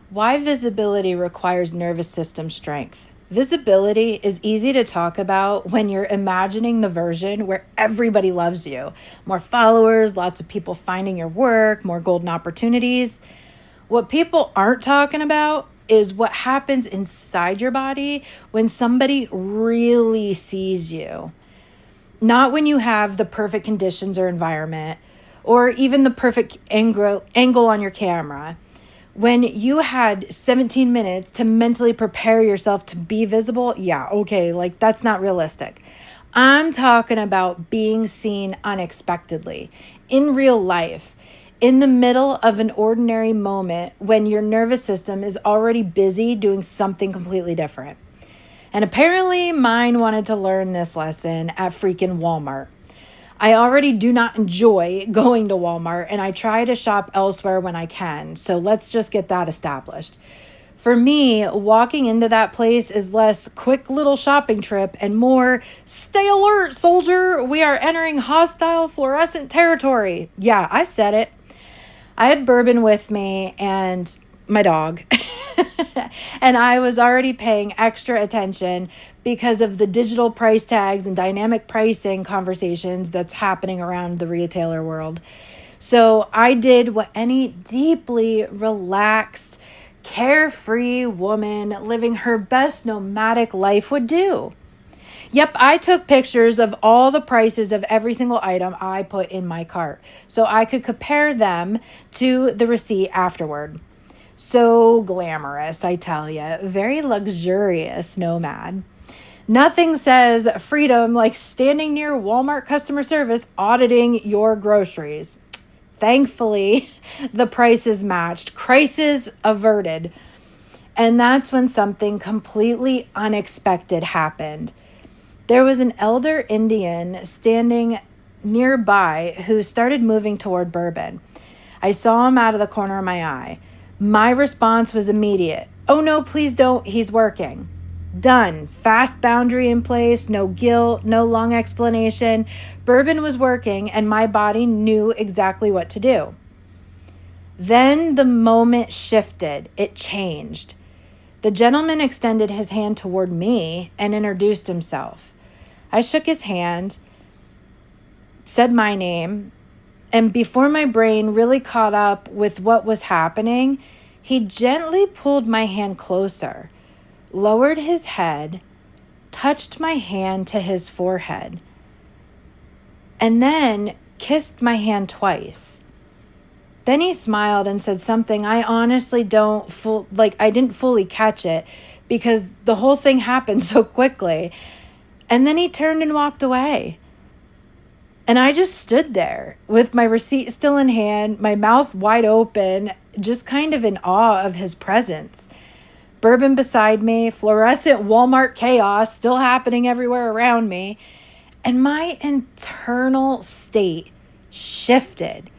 Why visibility requires nervous system strength. Visibility is easy to talk about when you're imagining the version where everybody loves you. More followers, lots of people finding your work, more golden opportunities. What people aren't talking about is what happens inside your body when somebody really sees you. Not when you have the perfect conditions or environment, or even the perfect angle on your camera. When you had 17 minutes to mentally prepare yourself to be visible, yeah, okay, like that's not realistic. I'm talking about being seen unexpectedly, in real life, in the middle of an ordinary moment when your nervous system is already busy doing something completely different. And apparently mine wanted to learn this lesson at freaking Walmart. I already do not enjoy going to Walmart, and I try to shop elsewhere when I can. So let's just get that established. For me, walking into that place is less quick little shopping trip and more stay alert, soldier. We are entering hostile fluorescent territory. Yeah, I said it. I had bourbon with me and my dog. And I was already paying extra attention because of the digital price tags and dynamic pricing conversations that's happening around the retailer world. So I did what any deeply relaxed, carefree woman living her best nomadic life would do. Yep, I took pictures of all the prices of every single item I put in my cart so I could compare them to the receipt afterward. So glamorous, I tell you. Very luxurious nomad. Nothing says freedom like standing near Walmart customer service auditing your groceries. Thankfully, the prices matched. Crisis averted. And that's when something completely unexpected happened. There was an elder Indian standing nearby who started moving toward bourbon. I saw him out of the corner of my eye. My response was immediate. Oh no, please don't. He's working. Done. Fast boundary in place. No guilt. No long explanation. Bourbon was working and my body knew exactly what to do. Then the moment shifted. It changed. The gentleman extended his hand toward me and introduced himself. I shook his hand, said my name, and before my brain really caught up with what was happening, he gently pulled my hand closer, lowered his head, touched my hand to his forehead, and then kissed my hand twice. Then he smiled and said something I honestly I didn't fully catch it because the whole thing happened so quickly. And then he turned and walked away. And I just stood there with my receipt still in hand, my mouth wide open, just kind of in awe of his presence. Bourbon beside me, fluorescent Walmart chaos still happening everywhere around me. And my internal state shifted.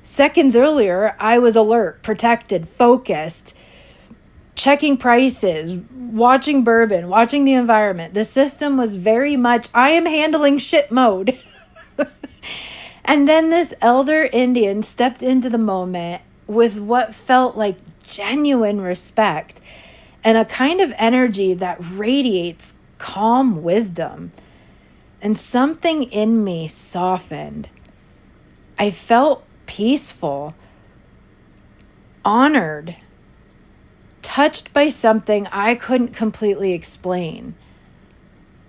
Seconds earlier, I was alert, protected, focused, checking prices, watching bourbon, watching the environment. The system was very much, I am handling shit mode. And then this elder Indian stepped into the moment with what felt like genuine respect and a kind of energy that radiates calm wisdom. And something in me softened. I felt peaceful, honored, touched by something I couldn't completely explain.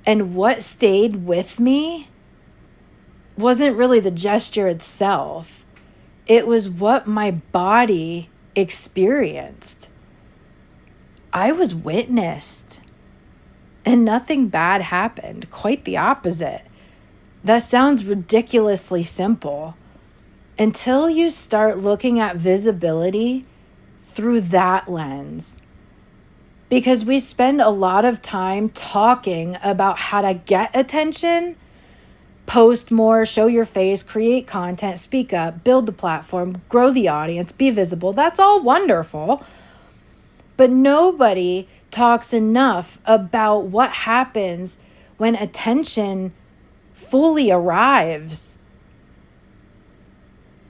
And what stayed with me wasn't really the gesture itself. It was what my body experienced. I was witnessed. And nothing bad happened. Quite the opposite. That sounds ridiculously simple. Until you start looking at visibility through that lens. Because we spend a lot of time talking about how to get attention, post more, show your face, create content, speak up, build the platform, grow the audience, be visible. That's all wonderful. But nobody talks enough about what happens when attention fully arrives.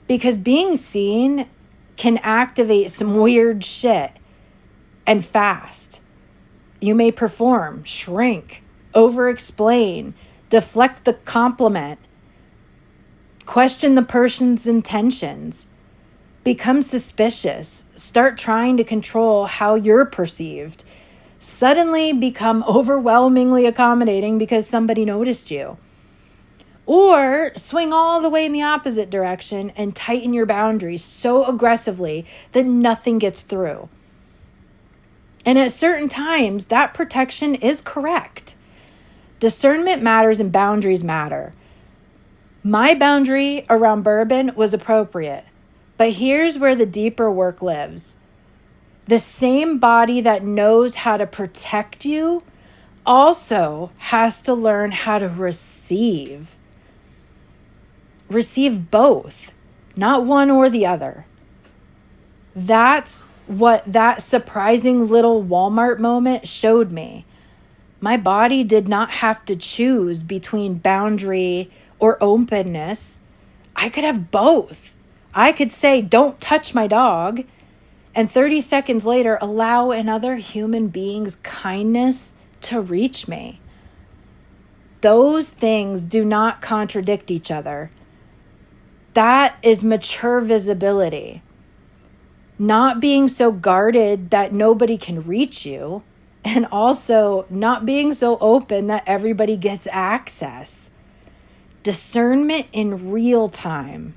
Because being seen can activate some weird shit and fast. You may perform, shrink, over-explain, deflect the compliment, question the person's intentions, become suspicious, start trying to control how you're perceived, suddenly become overwhelmingly accommodating because somebody noticed you. Or swing all the way in the opposite direction and tighten your boundaries so aggressively that nothing gets through. And at certain times, that protection is correct. Discernment matters and boundaries matter. My boundary around bourbon was appropriate, but here's where the deeper work lives. The same body that knows how to protect you also has to learn how to receive. Receive both, not one or the other. That's what that surprising little Walmart moment showed me. My body did not have to choose between boundary or openness. I could have both. I could say, don't touch my dog, and 30 seconds later, allow another human being's kindness to reach me. Those things do not contradict each other. That is mature visibility. Not being so guarded that nobody can reach you, and also not being so open that everybody gets access. Discernment in real time.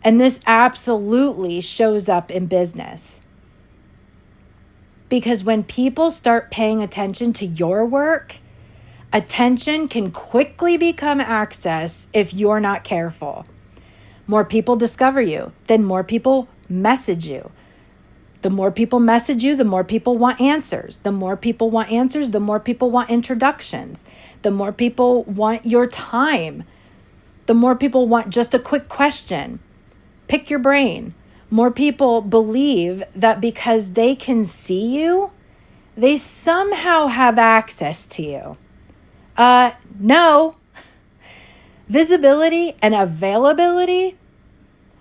And this absolutely shows up in business. Because when people start paying attention to your work, attention can quickly become access if you're not careful. More people discover you, then more people message you. The more people message you, the more people want answers. The more people want answers, the more people want introductions. The more people want your time. The more people want just a quick question. Pick your brain. More people believe that because they can see you, they somehow have access to you. No. Visibility and availability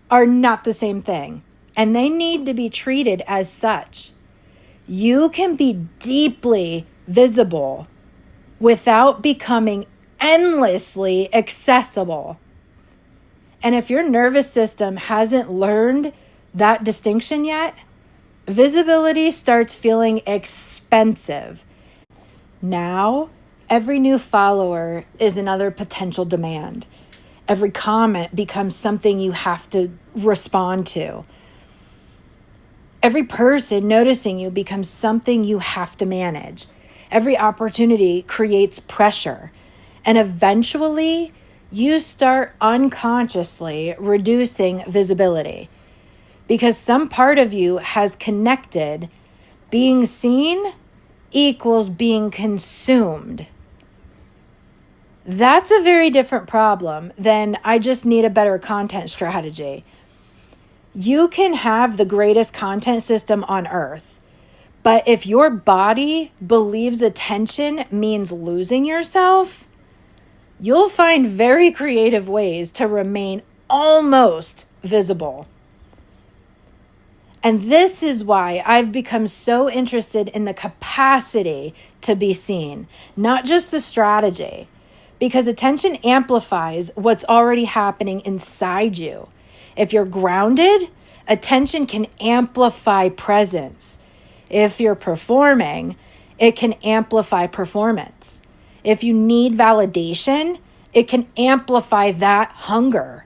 are not the same thing, and they need to be treated as such. You can be deeply visible without becoming endlessly accessible. And if your nervous system hasn't learned that distinction yet, visibility starts feeling expensive. Now, every new follower is another potential demand. Every comment becomes something you have to respond to. Every person noticing you becomes something you have to manage. Every opportunity creates pressure. And eventually, you start unconsciously reducing visibility because some part of you has connected being seen equals being consumed. That's a very different problem than I just need a better content strategy. You can have the greatest content system on earth, but if your body believes attention means losing yourself, you'll find very creative ways to remain almost visible. And this is why I've become so interested in the capacity to be seen, not just the strategy, because attention amplifies what's already happening inside you. If you're grounded, attention can amplify presence. If you're performing, it can amplify performance. If you need validation, it can amplify that hunger.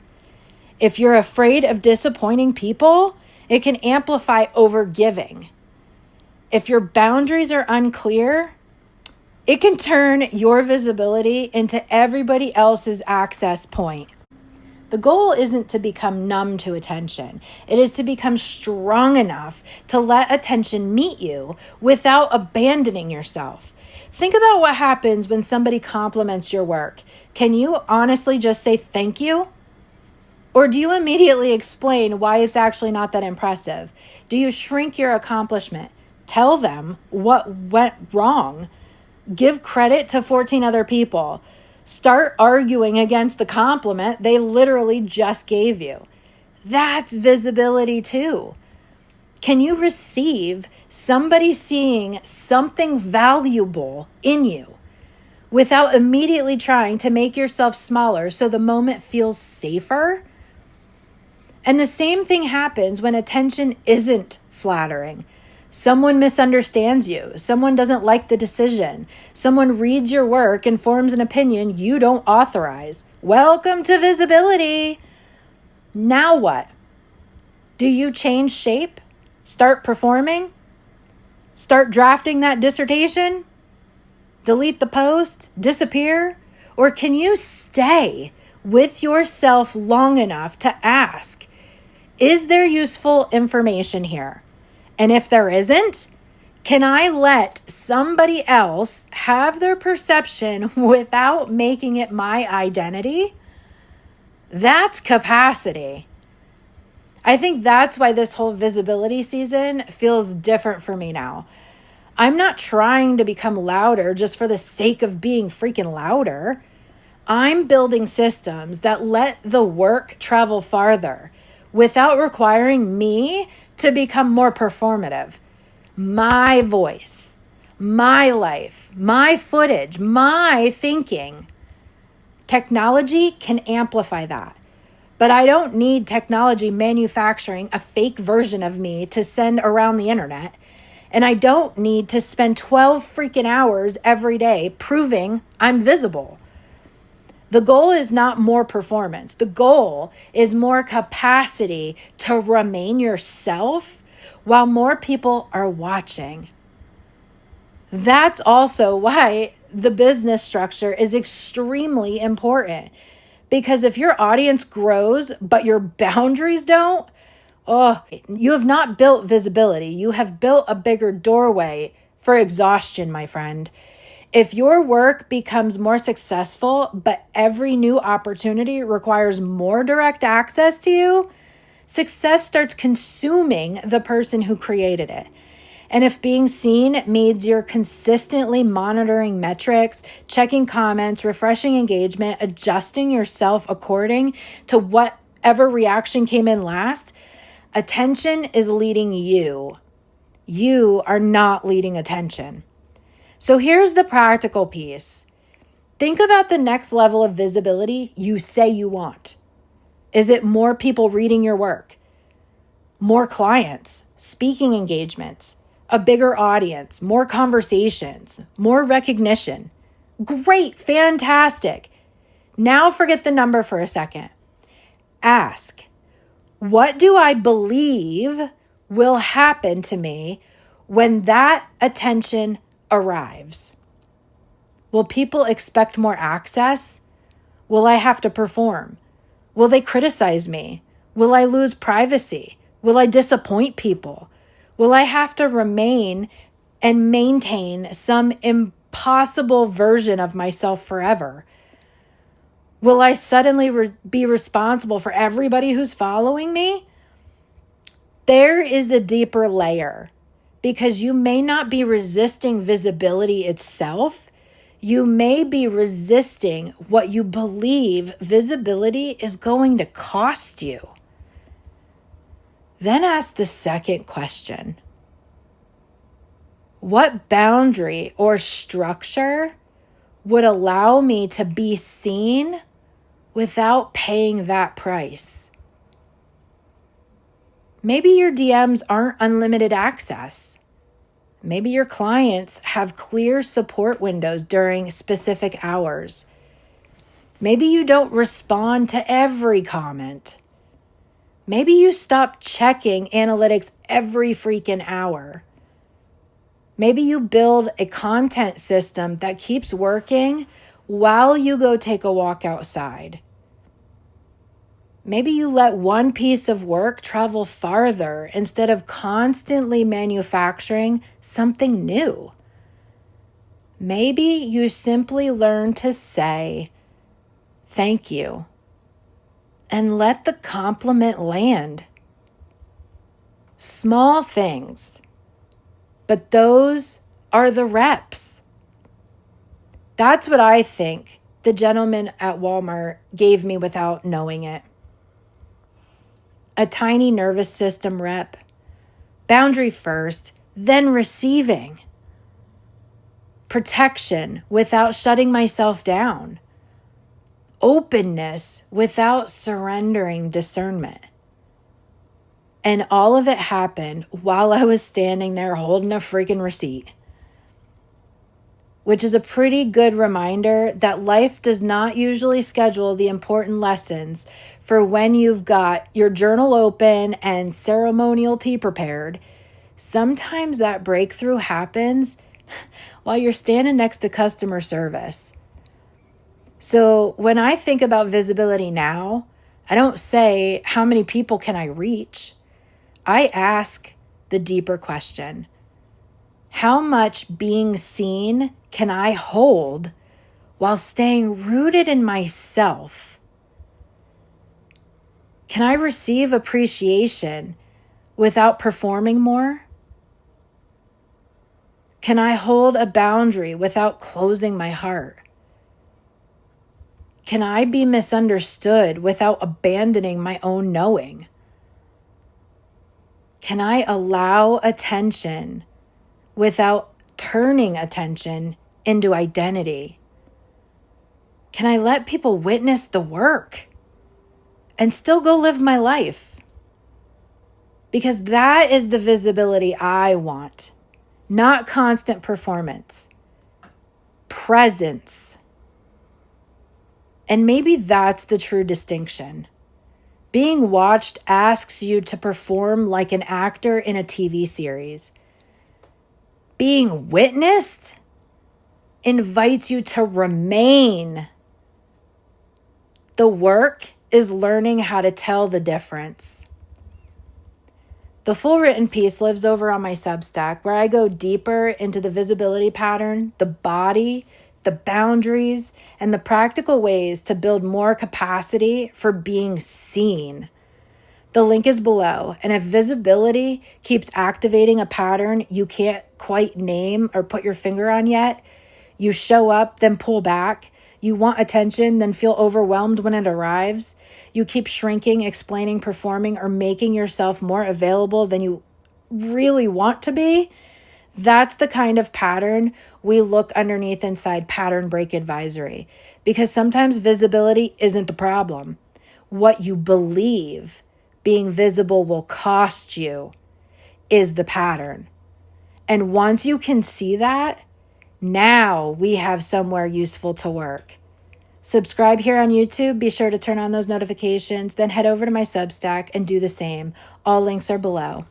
If you're afraid of disappointing people, it can amplify overgiving. If your boundaries are unclear, it can turn your visibility into everybody else's access point. The goal isn't to become numb to attention. It is to become strong enough to let attention meet you without abandoning yourself. Think about what happens when somebody compliments your work. Can you honestly just say thank you? Or do you immediately explain why it's actually not that impressive? Do you shrink your accomplishment? Tell them what went wrong. Give credit to 14 other people. Start arguing against the compliment they literally just gave you. That's visibility too. Can you receive somebody seeing something valuable in you without immediately trying to make yourself smaller so the moment feels safer? And the same thing happens when attention isn't flattering. Someone misunderstands you. Someone doesn't like the decision. Someone reads your work and forms an opinion you don't authorize. Welcome to visibility. Now what? Do you change shape? Start performing? Start drafting that dissertation? Delete the post? Disappear? Or can you stay with yourself long enough to ask, is there useful information here? And if there isn't, can I let somebody else have their perception without making it my identity? That's capacity. I think that's why this whole visibility season feels different for me now. I'm not trying to become louder just for the sake of being freaking louder. I'm building systems that let the work travel farther without requiring me to become more performative. My voice, my life, my footage, my thinking. Technology can amplify that. But I don't need technology manufacturing a fake version of me to send around the internet. And I don't need to spend 12 freaking hours every day proving I'm visible. The goal is not more performance. The goal is more capacity to remain yourself while more people are watching. That's also why the business structure is extremely important. Because if your audience grows, but your boundaries don't, you have not built visibility. You have built a bigger doorway for exhaustion, my friend. If your work becomes more successful, but every new opportunity requires more direct access to you, success starts consuming the person who created it. And if being seen means you're consistently monitoring metrics, checking comments, refreshing engagement, adjusting yourself according to whatever reaction came in last, attention is leading you. You are not leading attention. So here's the practical piece. Think about the next level of visibility you say you want. Is it more people reading your work? More clients, speaking engagements, a bigger audience, more conversations, more recognition? Great, fantastic. Now forget the number for a second. Ask, what do I believe will happen to me when that attention arrives? Will people expect more access? Will I have to perform? Will they criticize me? Will I lose privacy? Will I disappoint people? Will I have to remain and maintain some impossible version of myself forever? Will I suddenly be responsible for everybody who's following me? There is a deeper layer. Because you may not be resisting visibility itself. You may be resisting what you believe visibility is going to cost you. Then ask the second question. What boundary or structure would allow me to be seen without paying that price? Maybe your DMs aren't unlimited access. Maybe your clients have clear support windows during specific hours. Maybe you don't respond to every comment. Maybe you stop checking analytics every freaking hour. Maybe you build a content system that keeps working while you go take a walk outside. Maybe you let one piece of work travel farther instead of constantly manufacturing something new. Maybe you simply learn to say, thank you, and let the compliment land. Small things, but those are the reps. That's what I think the gentleman at Walmart gave me without knowing it. a tiny nervous system rep, boundary first, then receiving, protection without shutting myself down, openness without surrendering discernment. And all of it happened while I was standing there holding a freaking receipt, which is a pretty good reminder that life does not usually schedule the important lessons for when you've got your journal open and ceremonial tea prepared. Sometimes that breakthrough happens while you're standing next to customer service. So when I think about visibility now, I don't say, how many people can I reach? I ask the deeper question. How much being seen can I hold while staying rooted in myself? Can I receive appreciation without performing more? Can I hold a boundary without closing my heart? Can I be misunderstood without abandoning my own knowing? Can I allow attention without turning attention into identity? Can I let people witness the work and still go live my life? Because that is the visibility I want, not constant performance, presence. And maybe that's the true distinction. Being watched asks you to perform like an actor in a TV series. Being witnessed invites you to remain. The work is learning how to tell the difference. The full written piece lives over on my Substack, where I go deeper into the visibility pattern, the body, the boundaries, and the practical ways to build more capacity for being seen. The link is below, and if visibility keeps activating a pattern you can't quite name or put your finger on yet, you show up, then pull back. You want attention, then feel overwhelmed when it arrives. You keep shrinking, explaining, performing, or making yourself more available than you really want to be. That's the kind of pattern we look underneath inside Pattern Break Advisory, because sometimes visibility isn't the problem. What you believe being visible will cost you is the pattern. And once you can see that, now we have somewhere useful to work. Subscribe here on YouTube. Be sure to turn on those notifications. Then head over to my Substack and do the same. All links are below.